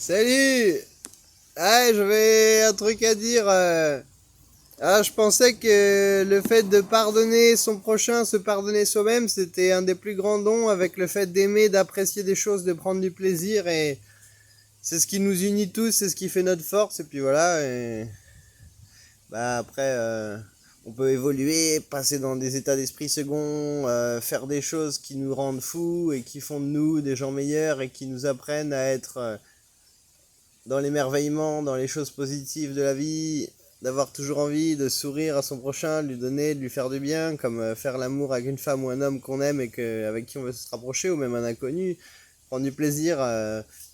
Salut! Ah, j'avais un truc à dire. Ah, je pensais que le fait de pardonner son prochain, se pardonner soi-même, c'était un des plus grands dons avec le fait d'aimer, d'apprécier des choses, de prendre du plaisir et c'est ce qui nous unit tous, c'est ce qui fait notre force et puis voilà. Et bah après, on peut évoluer, passer dans des états d'esprit seconds, faire des choses qui nous rendent fous et qui font de nous des gens meilleurs et qui nous apprennent à être dans l'émerveillement, dans les choses positives de la vie, d'avoir toujours envie de sourire à son prochain, de lui donner, de lui faire du bien, comme faire l'amour avec une femme ou un homme qu'on aime et avec qui on veut se rapprocher, ou même un inconnu, prendre du plaisir,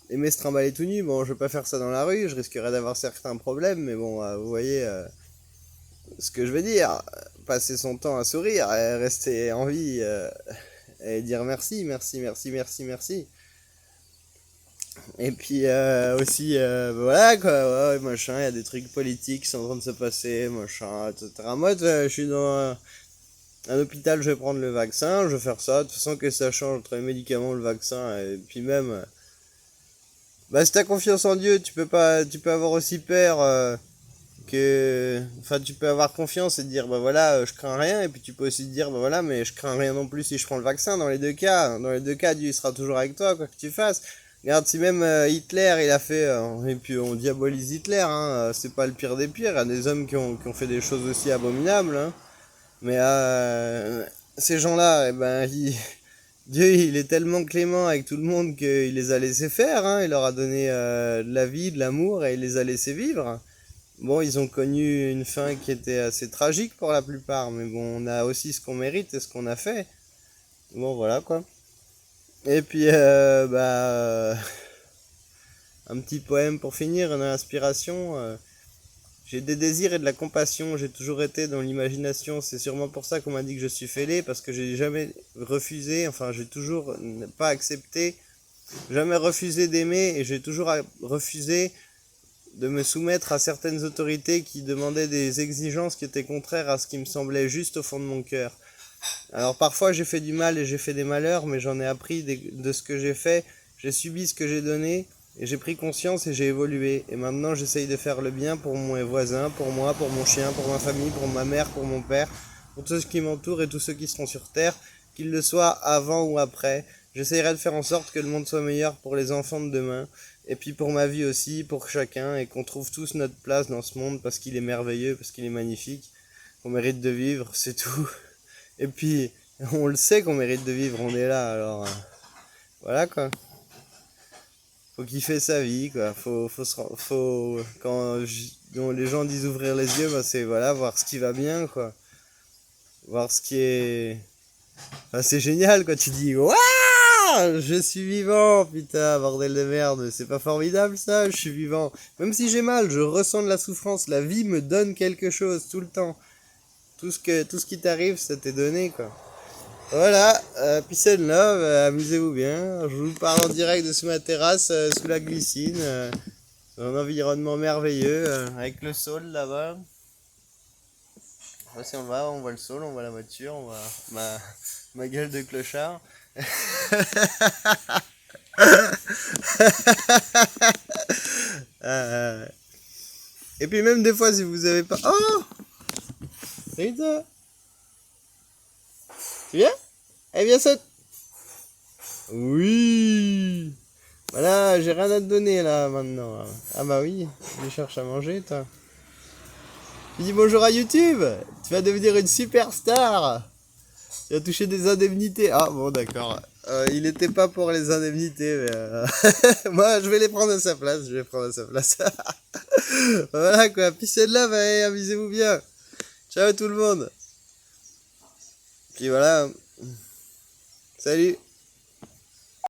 aimer se trimballer tout nu. Bon, je vais pas faire ça dans la rue, je risquerais d'avoir certains problèmes, mais bon, vous voyez ce que je veux dire. Passer son temps à sourire, rester en vie et dire merci, merci, merci, merci, merci. Et puis aussi, voilà quoi, ouais, machin, il y a des trucs politiques qui sont en train de se passer, machin, etc. Moi, je suis dans un hôpital, je vais prendre le vaccin, je vais faire ça. De toute façon, que ça change entre les médicaments, le vaccin, et puis même, bah, si t'as confiance en Dieu, tu peux avoir aussi peur enfin, tu peux avoir confiance et te dire, bah voilà, je crains rien, et puis tu peux aussi te dire, bah voilà, mais je crains rien non plus si je prends le vaccin. Dans les deux cas, Dieu il sera toujours avec toi, quoi que tu fasses. Regarde, si même Hitler, il a fait, et puis on diabolise Hitler, hein, c'est pas le pire des pires, il y a des hommes qui ont fait des choses aussi abominables, hein. Mais ces gens-là, eh ben, Dieu, il est tellement clément avec tout le monde qu'il les a laissés faire, hein, il leur a donné de la vie, de l'amour, et il les a laissés vivre. Bon, ils ont connu une fin qui était assez tragique pour la plupart, mais bon, on a aussi ce qu'on mérite et ce qu'on a fait. Bon, voilà quoi. Et puis, un petit poème pour finir, une inspiration. J'ai des désirs et de la compassion, j'ai toujours été dans l'imagination. C'est sûrement pour ça qu'on m'a dit que je suis fêlé, parce que j'ai jamais refusé, enfin, j'ai toujours pas accepté, jamais refusé d'aimer, et j'ai toujours refusé de me soumettre à certaines autorités qui demandaient des exigences qui étaient contraires à ce qui me semblait juste au fond de mon cœur. Alors parfois j'ai fait du mal et j'ai fait des malheurs, mais j'en ai appris de ce que j'ai fait, j'ai subi ce que j'ai donné, et j'ai pris conscience et j'ai évolué. Et maintenant j'essaye de faire le bien pour mon voisin, pour moi, pour mon chien, pour ma famille, pour ma mère, pour mon père, pour tous ceux qui m'entourent et tous ceux qui seront sur Terre, qu'ils le soient avant ou après. J'essayerai de faire en sorte que le monde soit meilleur pour les enfants de demain, et puis pour ma vie aussi, pour chacun, et qu'on trouve tous notre place dans ce monde parce qu'il est merveilleux, parce qu'il est magnifique, qu'on mérite de vivre, c'est tout. Et puis, on le sait qu'on mérite de vivre, on est là, alors voilà quoi. Faut kiffer sa vie, quoi. Quand les gens disent ouvrir les yeux, bah c'est voilà, voir ce qui va bien, quoi. Voir ce qui est. Enfin, c'est génial, quoi. Tu dis, waouh, je suis vivant, putain, bordel de merde. C'est pas formidable, ça, je suis vivant. Même si j'ai mal, je ressens de la souffrance. La vie me donne quelque chose, tout le temps. Tout ce qui t'arrive, ça t'est donné, quoi. Voilà, peace and love, amusez-vous bien. Je vous parle en direct de sous ma terrasse, sous la glycine, dans un environnement merveilleux, avec le sol là-bas. Voici on voit le sol, on voit la voiture, on voit ma gueule de clochard. Euh, et puis même des fois si vous avez pas... Oh, salut toi. Tu viens? Eh bien saute. Oui. Voilà, j'ai rien à te donner là maintenant. Ah bah oui, je cherche à manger toi. Tu dis bonjour à YouTube. Tu vas devenir une superstar. Tu vas toucher des indemnités. Ah bon d'accord. Il était pas pour les indemnités, mais moi je vais les prendre à sa place. Je vais prendre à sa place. Voilà quoi. Peace and love, allez, amusez-vous bien. Ciao tout le monde. Puis voilà. Salut.